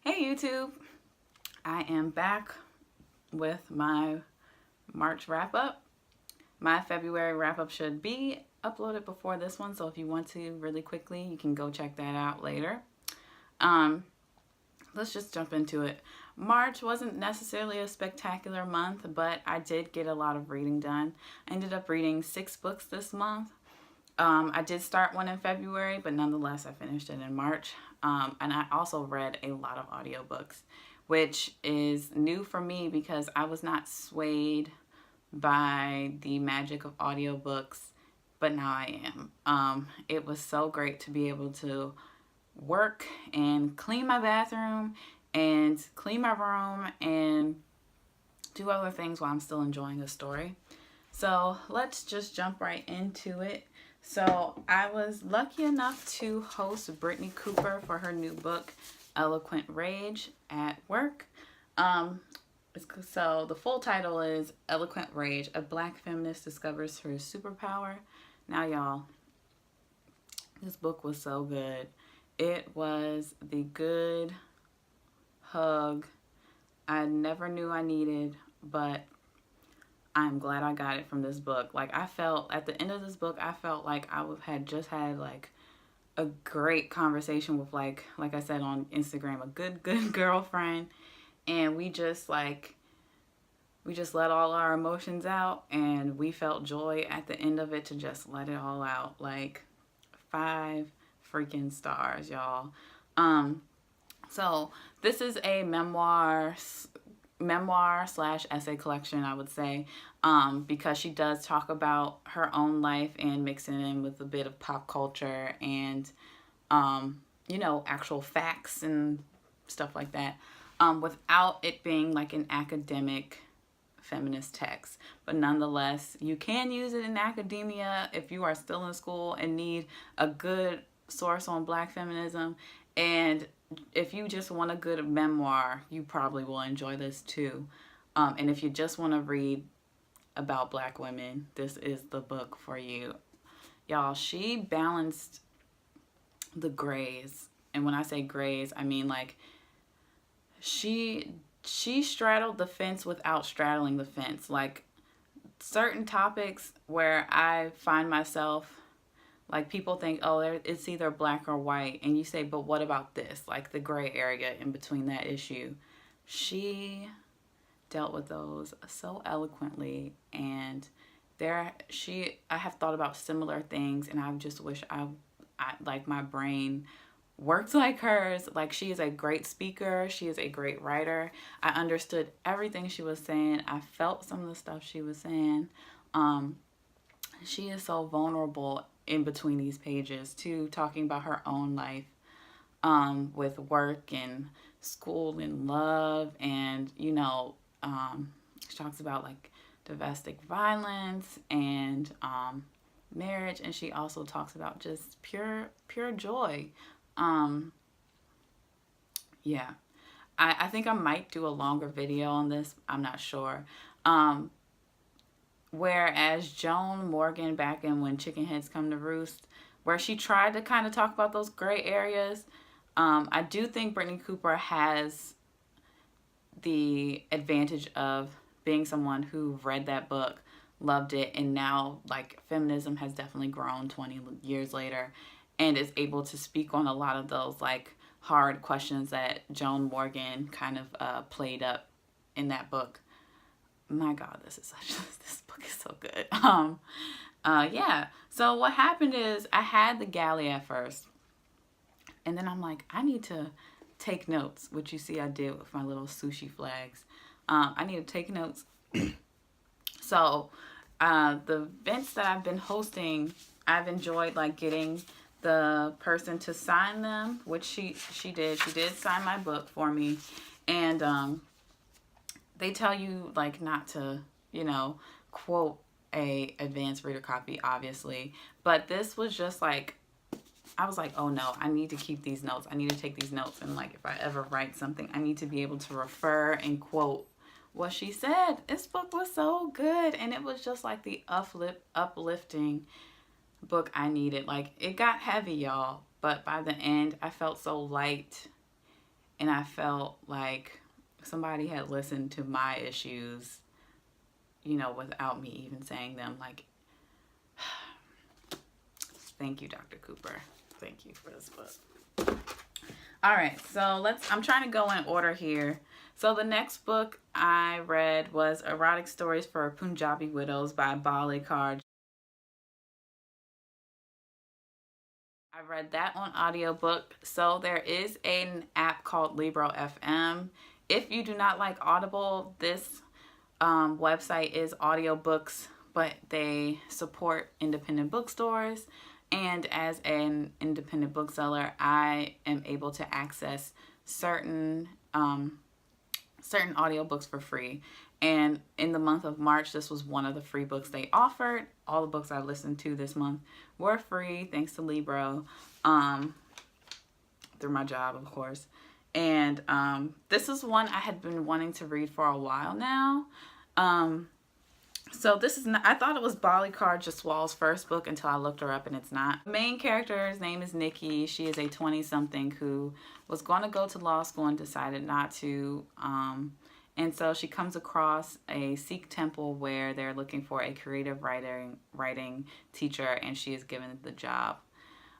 Hey YouTube, I am back with my March wrap-up. My February wrap-up should be uploaded before this one, so if you want to really quickly, you can go check that out later. Let's just jump into it. March wasn't necessarily a spectacular month, but I did get a lot of reading done. I ended up reading 6 books this month. I did start one in February, but nonetheless, I finished it in March. And I also read a lot of audiobooks, which is new for me because I was not swayed by the magic of audiobooks, but now I am. It was so great to be able to work and clean my bathroom and clean my room and do other things while I'm still enjoying the story. So let's just jump right into it. So I was lucky enough to host Brittany Cooper for her new book, Eloquent Rage, at work. So the full title is Eloquent Rage, a Black feminist discovers her superpower. Now y'all, this book was so good. It was the good hug I never knew I needed, but I'm glad I got it from this book. Like, I felt at the end of this book, I felt like I had just had like a great conversation with like I said on Instagram, a good girlfriend, and we just let all our emotions out, and we felt joy at the end of it to just let it all out. Like 5 freaking stars, y'all. So this is a memoir slash essay collection, I would say, because she does talk about her own life and mixing in with a bit of pop culture and, actual facts and stuff like that, without it being like an academic feminist text. But nonetheless, you can use it in academia if you are still in school and need a good source on Black feminism. And if you just want a good memoir, you probably will enjoy this too. And if you just want to read about Black women, this is the book for you. Y'all, she balanced the grays. And when I say grays, I mean like she straddled the fence without straddling the fence. Like certain topics where I find myself, like, people think, oh, it's either black or white. And you say, but what about this? Like the gray area in between that issue. She dealt with those so eloquently. And I have thought about similar things. And I just wish I like my brain worked like hers. Like, she is a great speaker. She is a great writer. I understood everything she was saying. I felt some of the stuff she was saying. She is so vulnerable in between these pages too, talking about her own life, with work and school and love, and she talks about like domestic violence and marriage, and she also talks about just pure joy. Yeah, I think I might do a longer video on this. I'm not sure. Whereas Joan Morgan, back in When Chicken Heads Come to Roost, where she tried to kind of talk about those gray areas, I do think Brittany Cooper has the advantage of being someone who read that book, loved it, and now like feminism has definitely grown 20 years later and is able to speak on a lot of those like hard questions that Joan Morgan kind of played up in that book. My God, this book is so good. Yeah. So what happened is I had the galley at first, and then I'm like, I need to take notes, which you see I did with my little sushi flags. I need to take notes. So the events that I've been hosting, I've enjoyed like getting the person to sign them, which she did. She did sign my book for me, and they tell you like not to, quote a advanced reader copy, obviously. But this was just like, I was like, oh no, I need to keep these notes. I need to take these notes. And like, if I ever write something, I need to be able to refer and quote what she said. This book was so good. And it was just like the uplifting book I needed. Like, it got heavy, y'all. But by the end, I felt so light and I felt like somebody had listened to my issues, you know, without me even saying them. Like, thank you, Dr. Cooper. Thank you for this book. All right, so I'm trying to go in order here. So the next book I read was Erotic Stories for Punjabi Widows by Bali Kaur. I read that on audiobook. So there is an app called Libro FM. If you do not like Audible, this website is audiobooks, but they support independent bookstores. And as an independent bookseller, I am able to access certain audiobooks for free. And in the month of March, this was one of the free books they offered. All the books I listened to this month were free, thanks to Libro, through my job, of course. And this is one I had been wanting to read for a while now. So this is not, I thought it was Bali Kaur Jaswal's first book until I looked her up, and it's not. The main character's name is Nikki. She is a 20-something who was going to go to law school and decided not to. And so she comes across a Sikh temple where they're looking for a creative writing teacher, and she is given the job.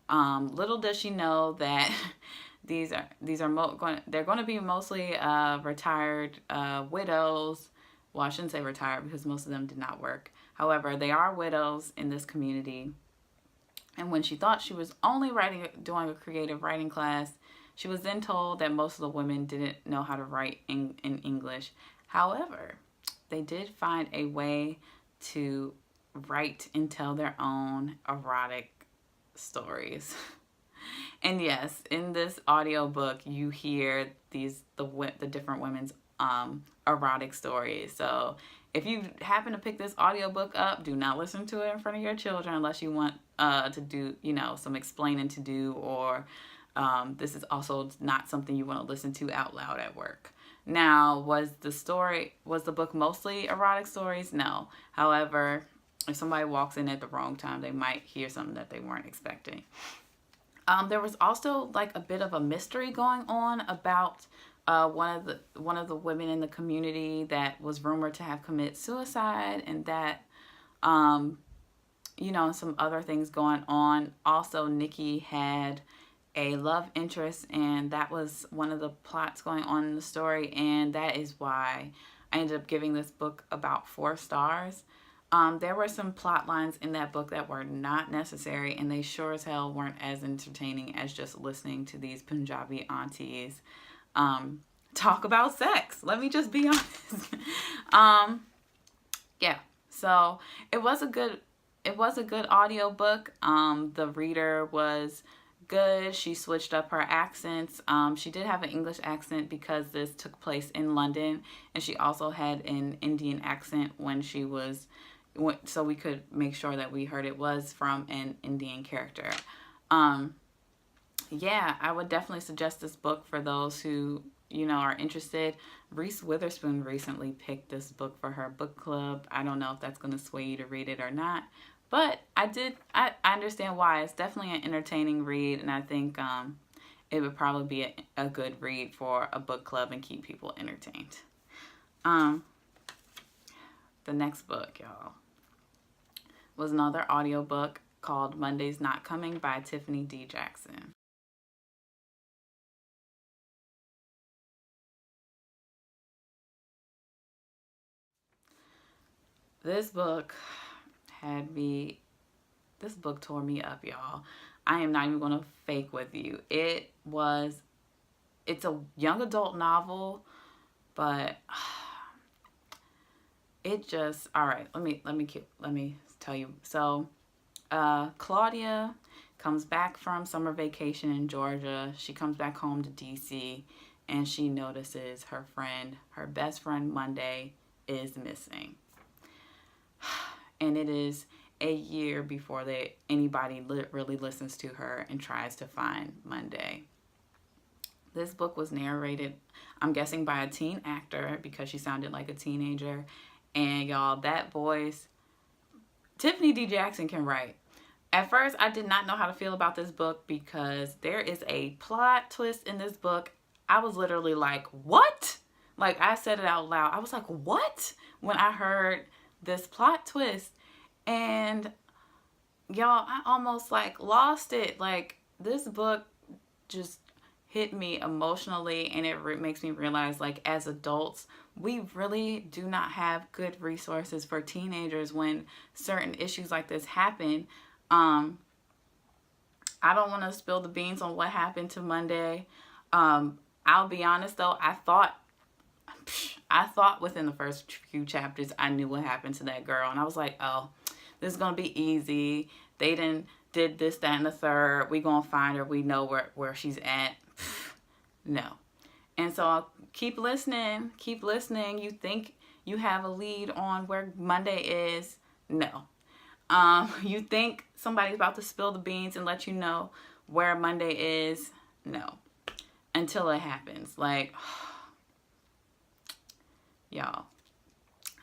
Little does she know that they're going to be mostly retired widows. Well, I shouldn't say retired because most of them did not work. However, they are widows in this community. And when she thought she was only doing a creative writing class, she was then told that most of the women didn't know how to write in English. However, they did find a way to write and tell their own erotic stories. And yes, in this audiobook, you hear the different women's erotic stories. So if you happen to pick this audiobook up, do not listen to it in front of your children unless you want to do, you know, some explaining to do, or this is also not something you want to listen to out loud at work. Now, was the book mostly erotic stories? No. However, if somebody walks in at the wrong time, they might hear something that they weren't expecting. There was also like a bit of a mystery going on about one of the women in the community that was rumored to have committed suicide, and that you know, some other things going on. Also, Nikki had a love interest, and that was one of the plots going on in the story, and that is why I ended up giving this book about 4 stars. There were some plot lines in that book that were not necessary, and they sure as hell weren't as entertaining as just listening to these Punjabi aunties talk about sex. Let me just be honest. Yeah, so it was a good audiobook. The reader was good. She switched up her accents. She did have an English accent because this took place in London, and she also had an Indian accent when she was, so we could make sure that we heard it was from an Indian character. Yeah, I would definitely suggest this book for those who, you know, are interested. Reese Witherspoon recently picked this book for her book club. I don't know if that's going to sway you to read it or not, but I understand why. It's definitely an entertaining read, and I think it would probably be a good read for a book club and keep people entertained. The next book, y'all, was another audiobook called Monday's Not Coming by Tiffany D. Jackson. This book tore me up, y'all. I am not even going to fake with you. It's a young adult novel, but it just, all right, let me tell you. So, Claudia comes back from summer vacation in Georgia. She comes back home to DC, and she notices her best friend Monday, is missing. And it is a year before anybody really listens to her and tries to find Monday. This book was narrated, I'm guessing, by a teen actor because she sounded like a teenager. And y'all, that voice, Tiffany D. Jackson can write. At first, I did not know how to feel about this book because there is a plot twist in this book. I was literally like, what? Like, I said it out loud. I was like, what? When I heard this plot twist. And y'all, I almost like lost it. Like, this book just hit me emotionally, and it makes me realize, like, as adults, we really do not have good resources for teenagers when certain issues like this happen. I don't want to spill the beans on what happened to Monday. I'll be honest though, I thought within the first few chapters I knew what happened to that girl, and I was like, oh, this is gonna be easy. They did this, that, and the third. We gonna find her. We know where she's at. No. And so I'll keep listening. You think you have a lead on where Monday is? No. You think somebody's about to spill the beans and let you know where Monday is? No. Until it happens. Like, y'all,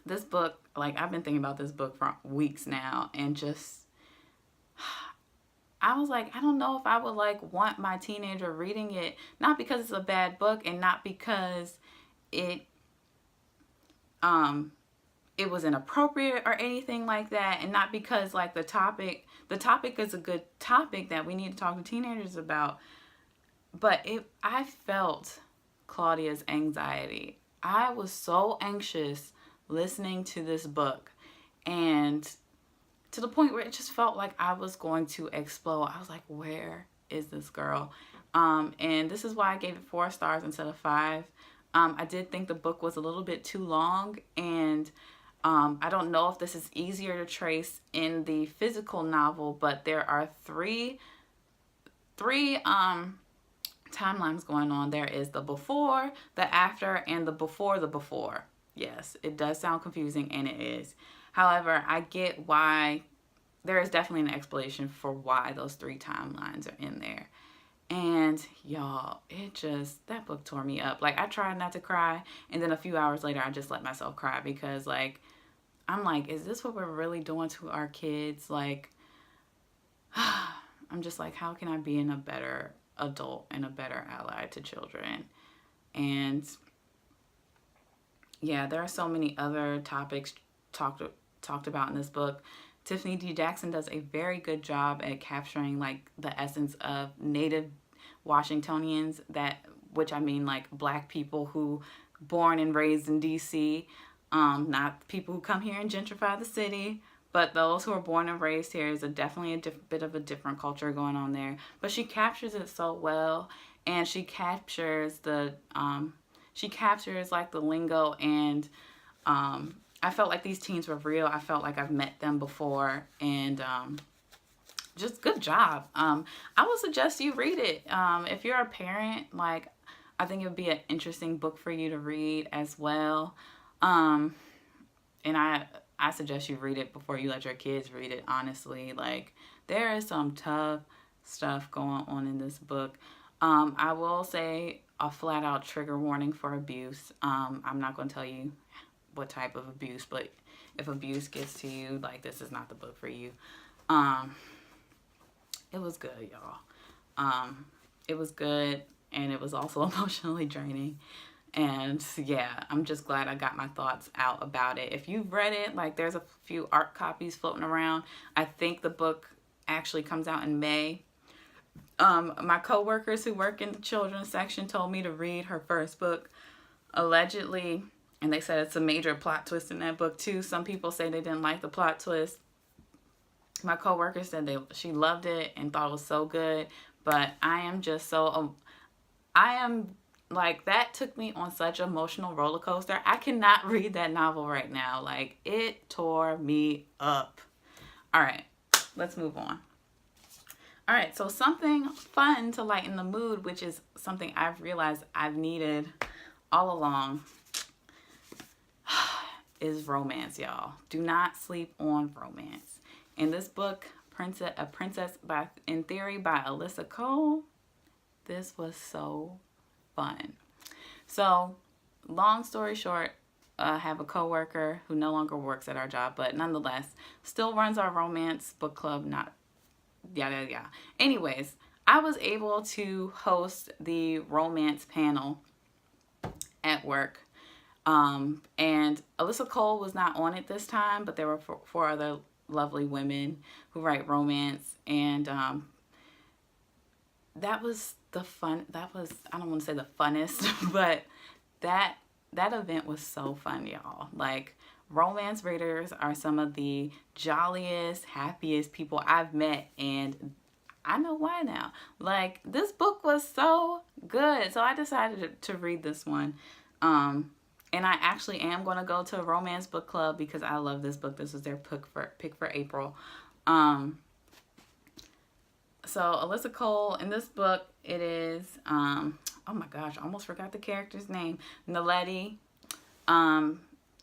this book, like, I've been thinking about this book for weeks now, and just, I was like, I don't know if I would, like, want my teenager reading it, not because it's a bad book, and not because it was inappropriate or anything like that, and not because, like, the topic is a good topic that we need to talk to teenagers about, but I felt Claudia's anxiety. I was so anxious listening to this book, and to the point where it just felt like I was going to explode. I was like, where is this girl? And this is why I gave it 4 stars instead of 5. I did think the book was a little bit too long, and I don't know if this is easier to trace in the physical novel, but there are three timelines going on. There is the before, the after, and the before the before. Yes, it does sound confusing, and it is. However, I get why. There is definitely an explanation for why those 3 timelines are in there. And y'all, that book tore me up. Like, I tried not to cry, and then a few hours later I just let myself cry, because, like, I'm like, is this what we're really doing to our kids? Like, I'm just like, how can I be a better adult and a better ally to children? And yeah, there are so many other topics talked about in this book. Tiffany D. Jackson does a very good job at capturing, like, the essence of native Washingtonians, which I mean, like, Black people who born and raised in DC, not people who come here and gentrify the city, but those who are born and raised here. Is definitely a bit of a different culture going on there. But she captures it so well, and she captures like the lingo, and I felt like these teens were real. I felt like I've met them before, and just good job. I would suggest you read it. If you're a parent, like, I think it would be an interesting book for you to read as well. And I suggest you read it before you let your kids read it, honestly. Like, there is some tough stuff going on in this book. I will say a flat out trigger warning for abuse. I'm not going to tell you what type of abuse, but if abuse gets to you, like, this is not the book for you. It was good, y'all. It was good, and it was also emotionally draining. And yeah, I'm just glad I got my thoughts out about it. If you've read it, like, there's a few art copies floating around. I think the book actually comes out in May. My coworkers who work in the children's section told me to read her first book, allegedly, and they said it's a major plot twist in that book too. Some people say they didn't like the plot twist. My coworker said she loved it and thought it was so good, but I am just so like, that took me on such an emotional roller coaster. I cannot read that novel right now. Like, it tore me up. All right, let's move on. All right, so something fun to lighten the mood, which is something I've realized I've needed all along, is romance, y'all. Do not sleep on romance. In this book, A Princess in Theory by Alyssa Cole, this was so fun. So, long story short, I have a coworker who no longer works at our job, but nonetheless still runs our romance book club. Not yada yada. Anyways, I was able to host the romance panel at work. And Alyssa Cole was not on it this time, but there were four other lovely women who write romance. And that was I don't want to say the funnest, but that event was so fun, y'all. Like, romance readers are some of the jolliest, happiest people I've met, and I know why now. Like, this book was so good, so I decided to read this one. And I actually am going to go to a romance book club because I love this book. This was their pick for April. So Alyssa Cole, in this book, it is, oh my gosh, I almost forgot the character's name. Naledi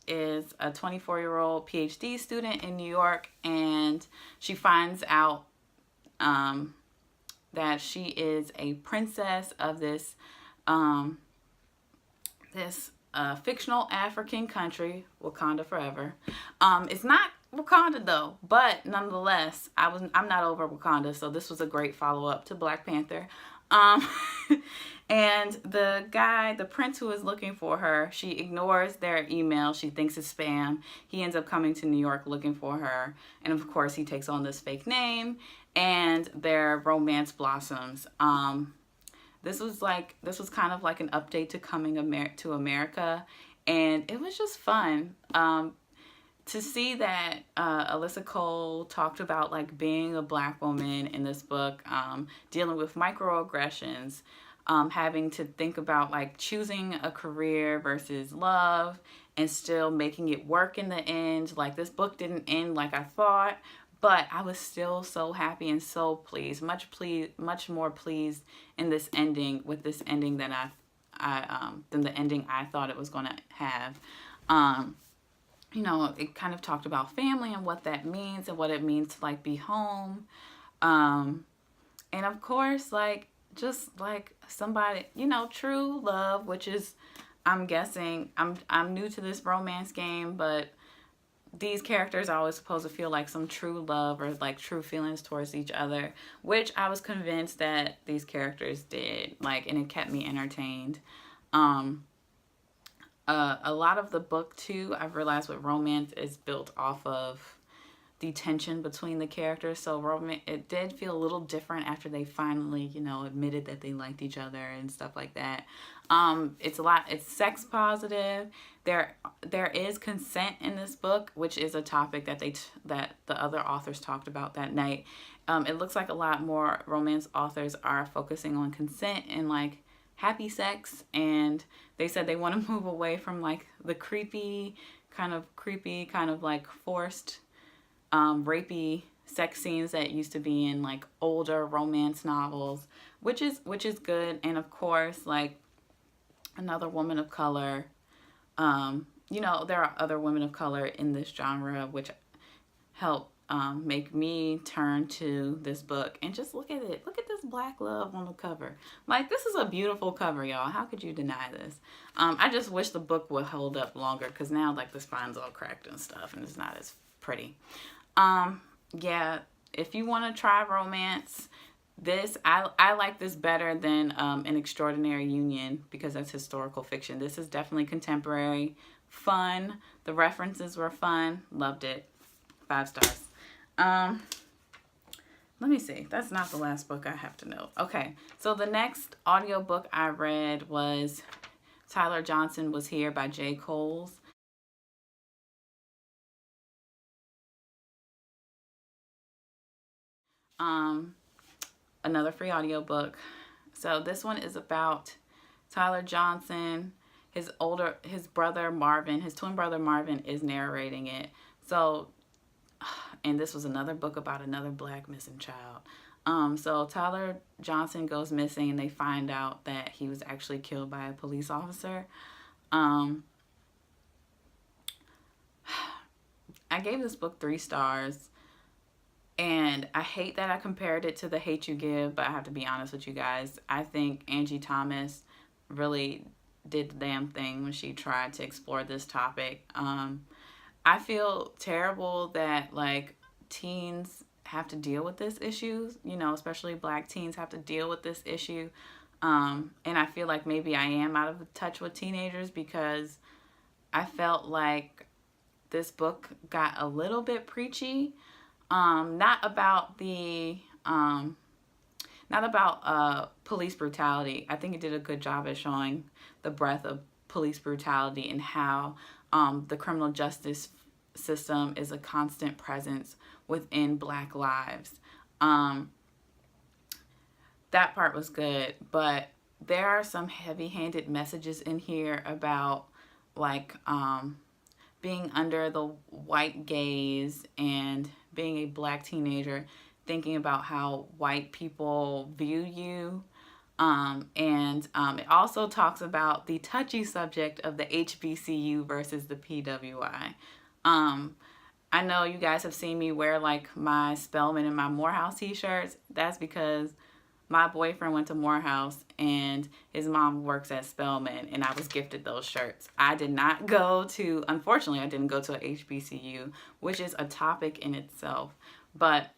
is a 24-year-old PhD student in New York, and she finds out that she is a princess of this fictional African country, Wakanda forever. It's not Wakanda though, but nonetheless, I'm not over Wakanda, so this was a great follow-up to Black Panther. And the prince who is looking for her, she ignores their email. She thinks it's spam. He ends up coming to New York looking for her, and of course, he takes on this fake name, and their romance blossoms. This was kind of like an update to coming to America, and it was just fun to see that Alyssa Cole talked about like being a Black woman in this book, dealing with microaggressions, having to think about like choosing a career versus love and still making it work in the end. Like, this book didn't end like I thought, but I was still so happy and so pleased, much more pleased in this ending, with this ending than than the ending I thought it was going to have. You know, it kind of talked about family and what that means and what it means to like be home. And of course, like, just like somebody, you know, true love, which is, I'm guessing, I'm new to this romance game, but these characters are always supposed to feel like some true love or like true feelings towards each other, which I was convinced that these characters did, like, and it kept me entertained. A lot of the book too, I've realized with romance is built off of the tension between the characters. So it did feel a little different after they finally, you know, admitted that they liked each other and stuff like that. It's sex positive. There is consent in this book, which is a topic that that the other authors talked about that night. It looks like a lot more romance authors are focusing on consent and like happy sex, and they said they want to move away from like the creepy kind of like forced rapey sex scenes that used to be in like older romance novels, which is good. And of course, like, another woman of color, you know, there are other women of color in this genre, which help make me turn to this book and just look at it. Look at this Black love on the cover. Like, this is a beautiful cover, y'all. How could you deny this? I just wish the book would hold up longer, because now like the spine's all cracked and stuff and it's not as pretty. Yeah, if you want to try romance, I like this better than An Extraordinary Union, because that's historical fiction. This is definitely contemporary, fun. The references were fun. Loved it. 5 stars. Let me see. That's not the last book I have to note. Okay, so the next audiobook I read was Tyler Johnson Was Here by J. Coles. Another free audiobook. So this one is about Tyler Johnson. His brother Marvin, his twin brother Marvin, is narrating it. So, and this was another book about another Black missing child. So Tyler Johnson goes missing, and they find out that he was actually killed by a police officer. I gave this book 3 stars. And I hate that I compared it to The Hate U Give, but I have to be honest with you guys. I think Angie Thomas really did the damn thing when she tried to explore this topic. I feel terrible that like teens have to deal with this issue, you know, especially Black teens have to deal with this issue. And I feel like maybe I am out of touch with teenagers because I felt like this book got a little bit preachy. Not about police brutality. I think it did a good job at showing the breadth of police brutality and how the criminal justice system is a constant presence within Black lives. That part was good, but there are some heavy-handed messages in here about like being under the white gaze and being a Black teenager, thinking about how white people view you. It also talks about the touchy subject of the HBCU versus the PWI. I know you guys have seen me wear like my Spelman and my Morehouse t-shirts. That's because my boyfriend went to Morehouse and his mom works at Spelman, and I was gifted those shirts. I did not go to, unfortunately, I didn't go to a HBCU, which is a topic in itself. But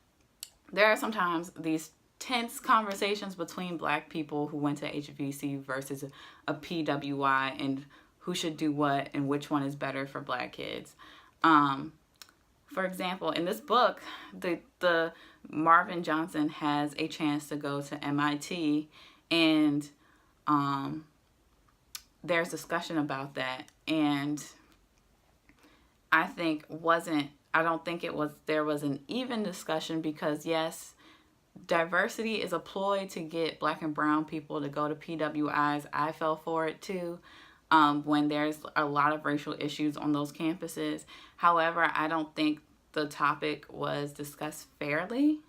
there are sometimes these tense conversations between Black people who went to HBCU versus a PWI and who should do what and which one is better for Black kids. For example, in this book, the Marvin Johnson has a chance to go to MIT, and there's discussion about that. And I don't think there was an even discussion because yes, diversity is a ploy to get Black and brown people to go to PWIs. I fell for it too. When there's a lot of racial issues on those campuses. However, I don't think the topic was discussed fairly.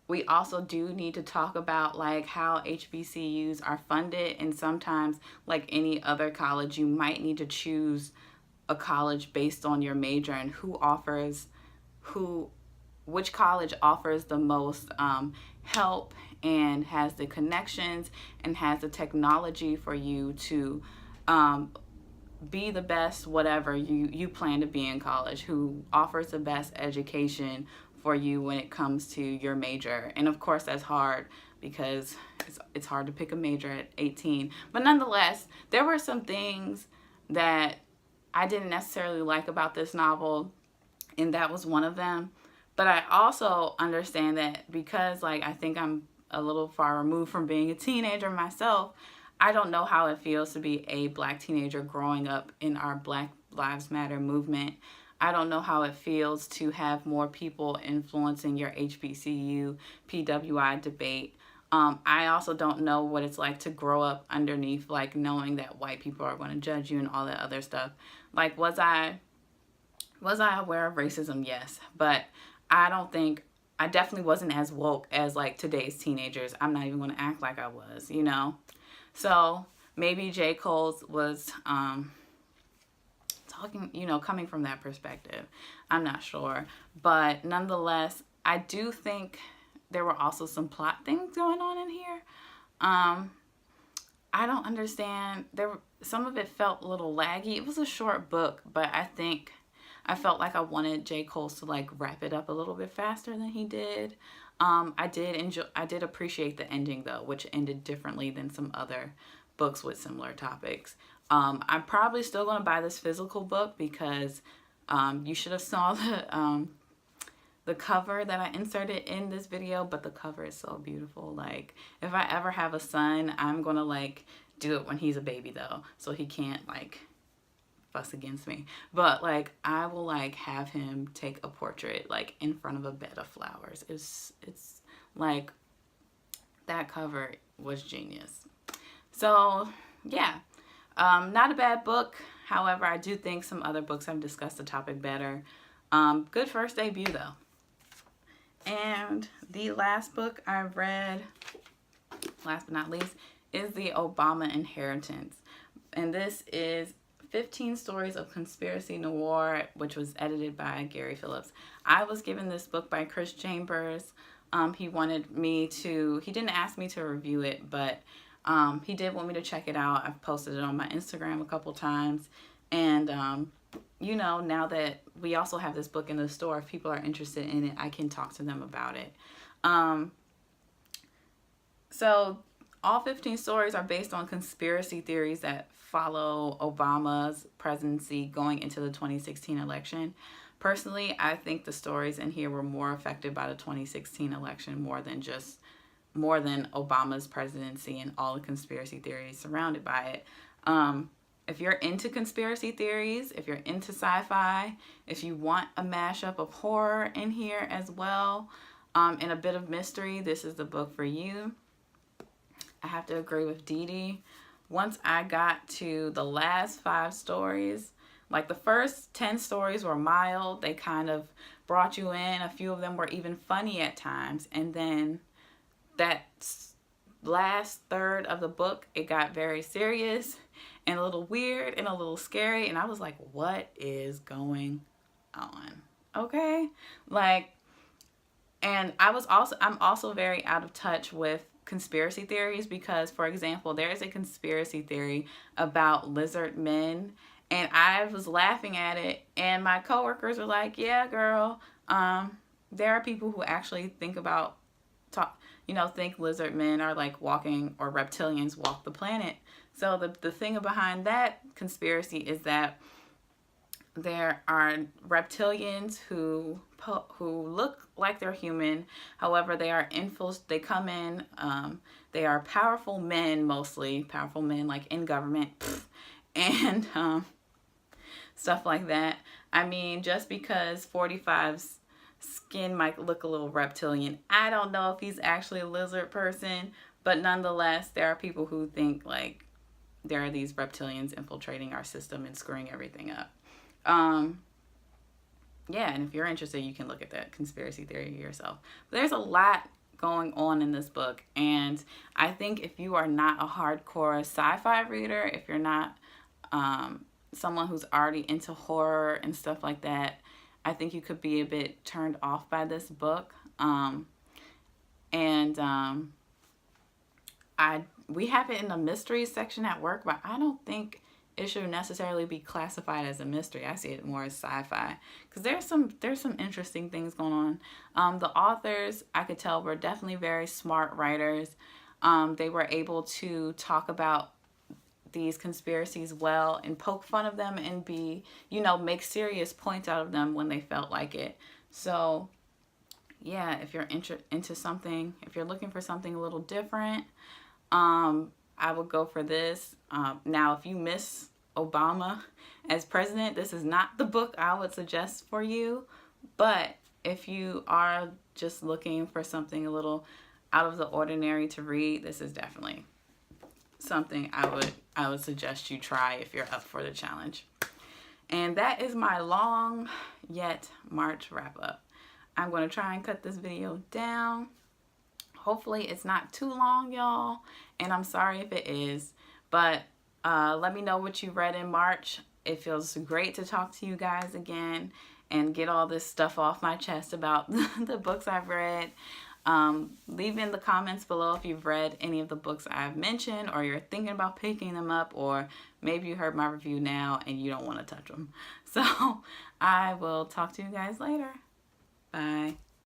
We also do need to talk about like how HBCUs are funded, and sometimes like any other college, you might need to choose a college based on your major and which college offers the most help and has the connections and has the technology for you to be the best whatever you plan to be in college, who offers the best education for you when it comes to your major. And of course that's hard because it's hard to pick a major at 18. But nonetheless, there were some things that I didn't necessarily like about this novel, and that was one of them. But I also understand that because like I think I'm a little far removed from being a teenager myself, I don't know how it feels to be a Black teenager growing up in our Black Lives Matter movement. I don't know how it feels to have more people influencing your HBCU, PWI debate. I also don't know what it's like to grow up underneath, like knowing that white people are going to judge you and all that other stuff. Like, was I aware of racism? Yes, but I definitely wasn't as woke as like today's teenagers. I'm not even going to act like I was, you know? So maybe J. Cole's was talking, you know, coming from that perspective. I'm not sure. But nonetheless, I do think there were also some plot things going on in here. I don't understand. Some of it felt a little laggy. It was a short book, but I felt like I wanted J. Cole to like wrap it up a little bit faster than he did. I did appreciate the ending though, which ended differently than some other books with similar topics. I'm probably still going to buy this physical book because you should have saw the cover that I inserted in this video, but the cover is so beautiful. Like, if I ever have a son, I'm going to like do it when he's a baby though, so he can't like fuss against me. But like I will like have him take a portrait like in front of a bed of flowers. It's like that cover was genius. So yeah, not a bad book. However, I do think some other books have discussed the topic better. Good first debut though. And the last book I read, last but not least, is The Obama Inheritance. And this is 15 Stories of Conspiracy Noir, which was edited by Gary Phillips. I was given this book by Chris Chambers. He didn't ask me to review it, but he did want me to check it out. I've posted it on my Instagram a couple times. And, you know, now that we also have this book in the store, if people are interested in it, I can talk to them about it. So all 15 stories are based on conspiracy theories that follow Obama's presidency going into the 2016 election. Personally, I think the stories in here were more affected by the 2016 election more than Obama's presidency and all the conspiracy theories surrounded by it. If you're into conspiracy theories, if you're into sci-fi, if you want a mashup of horror in here as well, and a bit of mystery, this is the book for you. I have to agree with Dee Dee. Once I got to the last 5 stories, like the first 10 stories were mild. They kind of brought you in. A few of them were even funny at times. And then that last third of the book, it got very serious and a little weird and a little scary. And I was like, what is going on? Okay. Like, and I'm also very out of touch with conspiracy theories because, for example, there is a conspiracy theory about lizard men, and I was laughing at it, and my coworkers were like, yeah, girl, there are people who actually think lizard men are like walking, or reptilians walk the planet. So the thing behind that conspiracy is that there are reptilians who look like they're human. However, they are they come in, they are powerful men, mostly powerful men like in government and stuff like that. I mean, just because 45's skin might look a little reptilian, I don't know if he's actually a lizard person, but nonetheless, there are people who think like there are these reptilians infiltrating our system and screwing everything up. Yeah, and if you're interested, you can look at that conspiracy theory yourself. But there's a lot going on in this book, and I think if you are not a hardcore sci-fi reader, if you're not someone who's already into horror and stuff like that, I think you could be a bit turned off by this book. We have it in the mystery section at work, but I don't think it should necessarily be classified as a mystery. I see it more as sci-fi because there's some interesting things going on. The authors, I could tell, were definitely very smart writers. They were able to talk about these conspiracies well and poke fun of them and make serious points out of them when they felt like it. So yeah, if you're into something, if you're looking for something a little different, I would go for this. Now, if you miss Obama as president, this is not the book I would suggest for you. But if you are just looking for something a little out of the ordinary to read, this is definitely something I would suggest you try if you're up for the challenge. And that is my long yet March wrap up. I'm going to try and cut this video down. Hopefully it's not too long, y'all, and I'm sorry if it is, but let me know what you read in March. It feels great to talk to you guys again and get all this stuff off my chest about the books I've read. Leave in the comments below if you've read any of the books I've mentioned, or you're thinking about picking them up, or maybe you heard my review now and you don't want to touch them. So I will talk to you guys later. Bye.